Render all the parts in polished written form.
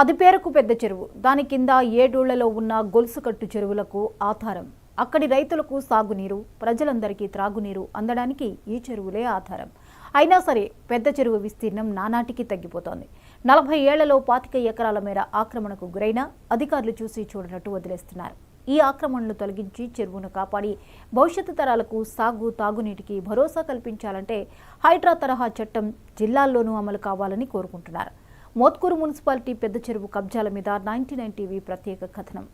అది పేరుకు పెద్ద చెరువు. దాని కింద 7 ఊళ్లలో ఉన్న గొలుసుకట్టు చెరువులకు ఆధారం. అక్కడి రైతులకు సాగునీరు, ప్రజలందరికీ త్రాగునీరు అందడానికి ఈ చెరువులే ఆధారం. అయినా సరే పెద్ద చెరువు విస్తీర్ణం నానాటికి తగ్గిపోతోంది. 40 ఏళ్లలో 25 ఎకరాల మేర ఆక్రమణకు గురైన అధికారులు చూసి చూడనట్టు వదిలేస్తున్నారు. ఈ ఆక్రమణను తొలగించి చెరువును కాపాడి భవిష్యత్తు తరాలకు సాగు, తాగునీటికి భరోసా కల్పించాలంటే హైడ్రా తరహా చట్టం జిల్లాల్లోనూ అమలు కావాలని కోరుకుంటున్నారు. మోత్కూరు మున్సిపాలిటీ పెద్ద చెరువు కబ్జాల మీద 99 టీవీ ప్రత్యేక కథనం.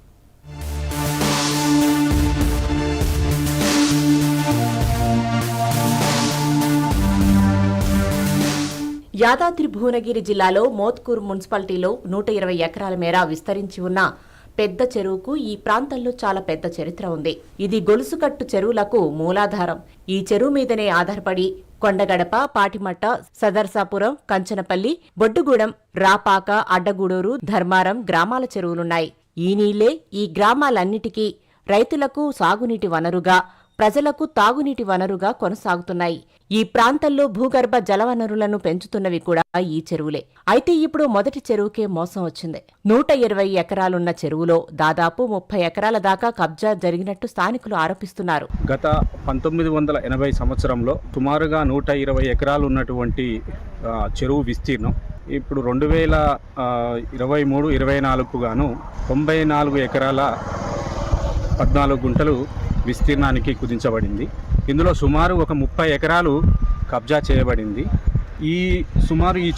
యాదాద్రి భువనగిరి జిల్లాలో మోత్కూరు మున్సిపాలిటీలో 120 ఎకరాల మేర విస్తరించి ఉన్న పెద్ద చెరువుకు ఈ ప్రాంతంలో చాలా పెద్ద చరిత్ర ఉంది. ఇది గొలుసుకట్టు చెరువులకు మూలాధారం. ఈ చెరువు మీదనే ఆధారపడి కొండగడప, పాటిమట్ట, సదర్సాపురం, కంచనపల్లి, బొడ్డుగూడెం, రాపాక, అడ్డగూడూరు, ధర్మారం గ్రామాల చెరువులున్నాయి. ఈ నీళ్లే ఈ గ్రామాలన్నిటికీ రైతులకు సాగునీటి వనరుగా, ప్రజలకు తాగునీటి వనరుగా కొనసాగుతున్నాయి. ఈ ప్రాంతంలో భూగర్భ జలవనరులను పెంచుతున్నవి కూడా ఈ చెరువులే. అయితే ఇప్పుడు మొదటి చెరువుకే మోసం వచ్చింది. 120 ఎకరాలున్న చెరువులో దాదాపు 30 ఎకరాల దాకా కబ్జా జరిగినట్టు స్థానికులు ఆరోపిస్తున్నారు. గత 1980 సంవత్సరంలో సుమారుగా 120 ఎకరాలు ఉన్నటువంటి చెరువు విస్తీర్ణం ఇప్పుడు 2023-24 గాను 94 ఎకరాల 14 గుంటలు విస్తీర్ణానికి కుదించబడింది. ఇందులో సుమారు ఒక 30 ఎకరాలు కబ్జా చేయబడింది. ఈ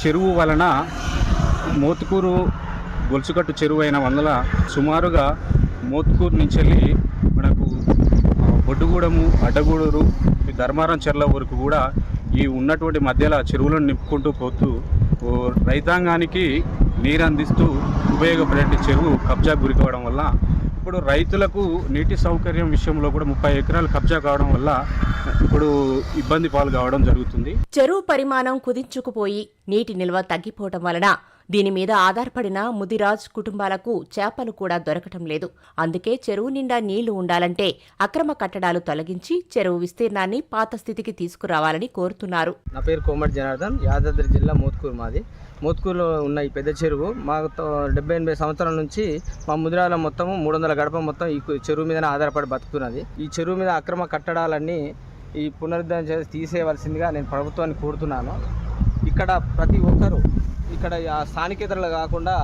చెరువు వలన మోత్కూరు గొలుసుకట్టు చెరువు అయిన వందల సుమారుగా మోత్కూరు నుంచి వెళ్ళి మనకు బొడ్డుగూడెము, అడ్డగూడూరు, ధర్మారం చెర్ల వరకు కూడా ఈ ఉన్నటువంటి మధ్యలో చెరువులను నింపుకుంటూ పోతూ రైతాంగానికి నీరు అందిస్తూ ఉపయోగపడే చెరువు కబ్జా గురి కావడం వల్ల ఇప్పుడు రైతులకు నీటి సౌకర్యం విషయంలో కూడా 30 ఎకరాలు కబ్జా కావడం వల్ల ఇప్పుడు ఇబ్బంది పాలు కావడం జరుగుతుంది. చెరువు పరిమాణం కుదించుకుపోయి నీటి నిల్వ తగ్గిపోవడం వలన దీని మీద ఆధారపడిన ముదిరాజ్ కుటుంబాలకు చేపలు కూడా దొరకటం లేదు. అందుకే చెరువు నిండా నీళ్లు ఉండాలంటే అక్రమ కట్టడాలు తొలగించి చెరువు విస్తీర్ణాన్ని పాత స్థితికి తీసుకురావాలని కోరుతున్నారు. నా పేరు కోమటి జనార్దన్, యాదాద్రి జిల్లా మోత్కూరు మాది. మోత్కూరులో ఉన్న ఈ పెద్ద చెరువు మాకు 70-80 సంవత్సరాల నుంచి మా ముదిరాల మొత్తము 300 గడప మొత్తం ఈ చెరువు మీదనే ఆధారపడి బతుకుతున్నది. ఈ చెరువు మీద అక్రమ కట్టడాలన్నీ ఈ పునరుద్ధరణ చేసి తీసేయవలసిందిగా నేను ప్రభుత్వాన్ని కోరుతున్నాను. ఇక్కడ ప్రతి ఒక్కరూ ఇక్కడ స్థానికేతరులు కాకుండా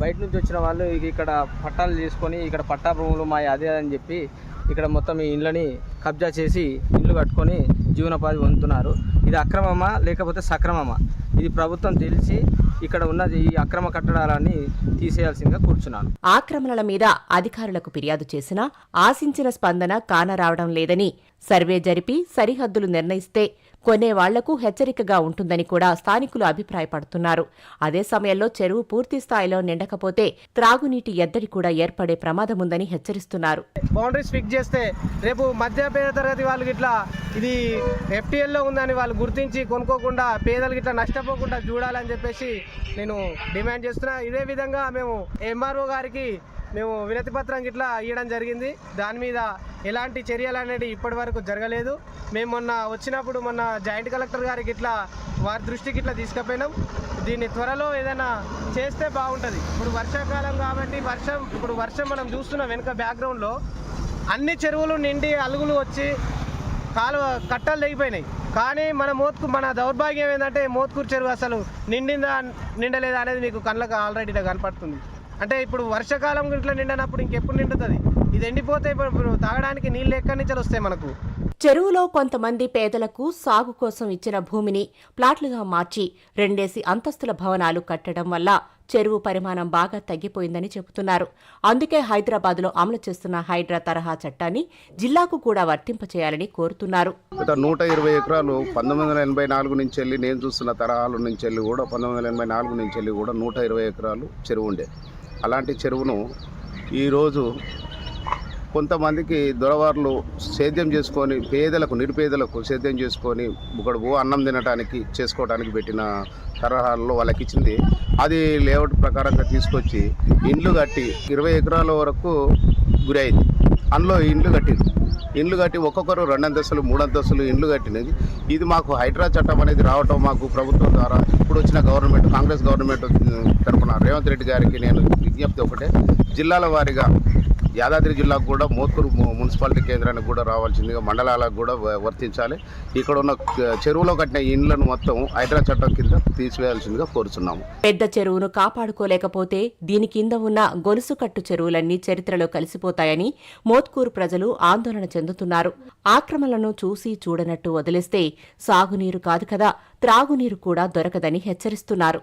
బయట నుంచి వచ్చిన వాళ్ళు ఇక్కడ పట్టాలు చేసుకొని ఇక్కడ పట్టా భూములు మా అదే అని చెప్పి ఇక్కడ మొత్తం ఈ ఇండ్లని కబ్జా చేసి ఇండ్లు కట్టుకొని జీవనోపాధి పొందుతున్నారు. ఇది అక్రమమా లేకపోతే సక్రమమా? ఇది ప్రభుత్వం తెలిసి ఇక్కడ ఉన్న ఈ అక్రమ కట్టడాలన్నీ తీసేయాల్సిందిగా కూర్చున్నాను. ఆక్రమణల మీద అధికారులకు ఫిర్యాదు చేసినా ఆశించిన స్పందన కానరావడం లేదని, సర్వే జరిపి సరిహద్దులు నిర్ణయిస్తే కొనేవాళ్లకు హెచ్చరికగా ఉంటుందని కూడా స్థానికులు అభిప్రాయపడుతున్నారు. అదే సమయంలో చెరువు పూర్తి స్థాయిలో నిండకపోతే త్రాగునీటి ఎద్దడి కూడా ఏర్పడే ప్రమాదముందని హెచ్చరిస్తున్నారు. బౌండరీస్ ఫిక్స్ చేస్తే రేపు మధ్య పేద తరగతి వాళ్ళకి ఇట్లా ఇది FTLలో ఉందని వాళ్ళు గుర్తించి కొనుక్కోకుండా పేదలకి ఇట్లా నష్టపోకుండా చూడాలని చెప్పేసి నేను డిమాండ్ చేస్తున్నా. ఇదే విధంగా మేము MRO గారికి వినతి పత్రం ఇట్లా ఇవ్వడం జరిగింది. దాని మీద ఎలాంటి చర్యలు అనేది ఇప్పటి వరకు జరగలేదు. మేము మొన్న జాయింట్ కలెక్టర్ గారికి ఇట్లా వారి దృష్టికి ఇట్లా తీసుకుపోయినాం. దీన్ని త్వరలో ఏదైనా చేస్తే బాగుంటుంది. ఇప్పుడు వర్షాకాలం కాబట్టి వర్షం మనం చూస్తున్నాం. వెనుక బ్యాక్గ్రౌండ్లో అన్ని చెరువులు నిండి అలుగులు వచ్చి కట్టలు తెగిపోయినాయి. కానీ మన దౌర్భాగ్యం ఏంటంటే మోత్కూరు చెరువు అసలు నిండలేదా అనేది మీకు కళ్ళకు ఆల్రెడీ కనపడుతుంది. అంటే ఇప్పుడు వర్షాకాలం ఇట్లా నిండినప్పుడు ఇంకెప్పుడు నిండుతుంది? ఇది ఎండిపోతే ఇప్పుడు తాగడానికి నీళ్ళు ఎక్కడి నుంచి వస్తాయి మనకు? చెరువులో కొంతమంది పేదలకు సాగు కోసం ఇచ్చిన భూమిని ప్లాట్లుగా మార్చి 2 అంతస్తుల భవనాలు కట్టడం వల్ల చెరువు పరిమాణం బాగా తగ్గిపోయిందని చెబుతున్నారు. అందుకే హైదరాబాద్లో అమలు చేస్తున్న హైడ్రా తరహా చట్టాన్ని జిల్లాకు కూడా వర్తింపచేయాలని కోరుతున్నారు. 120 ఎకరాలు 1984 నుంచి వెళ్ళి నేను చూస్తున్న తరహాల నుంచి వెళ్ళి కూడా 1984 నుంచి వెళ్ళి కూడా 120 ఎకరాలు చెరువు ఉండే. అలాంటి చెరువును ఈరోజు కొంతమందికి దొరవార్లు సేద్యం చేసుకొని నిరుపేదలకు సేద్యం చేసుకొని ఇక్కడ అన్నం తినడానికి చేసుకోవడానికి పెట్టిన తరహాల్లో వాళ్ళకి ఇచ్చింది. అది లేఅవుట్ ప్రకారంగా తీసుకొచ్చి ఇండ్లు కట్టి 20 ఎకరాల వరకు గురైంది. అందులో ఇండ్లు కట్టింది. ఇండ్లు కట్టి ఒక్కొక్కరు 2 అంతస్తులు 3 అంతస్తులు ఇండ్లు కట్టినది. ఇది మాకు హైడ్రా చట్టం అనేది రావటం మాకు ప్రభుత్వం ద్వారా ఇప్పుడు వచ్చిన గవర్నమెంట్ కాంగ్రెస్ గవర్నమెంట్ తరఫున రేవంత్ రెడ్డి గారికి నేను విజ్ఞప్తి ఒకటే, జిల్లాల వారీగా యాదాద్రి జిల్లాకు కూడా మోత్కూరు మున్సిపాలిటీ కేంద్రానికి కూడా రావాల్సిందిగా, మండలాలకు కూడా వర్తించాలి. ఇక్కడ ఉన్న చెరువులో కట్టిన ఇండ్లను మొత్తం హైడ్రా చట్టం కింద తీసివేయాల్సిందిగా కోరుచున్నాము. పెద్ద చెరువును కాపాడుకోలేకపోతే దీని కింద ఉన్న గొలుసుకట్టు చెరువులన్నీ చరిత్రలో కలిసిపోతాయని మోత్కూరు ప్రజలు ఆందోళన చెందుతున్నారు. ఆక్రమణలను చూసి చూడనట్టు వదిలేస్తే సాగునీరు కాదు కదా, త్రాగునీరు కూడా దొరకదని హెచ్చరిస్తున్నారు.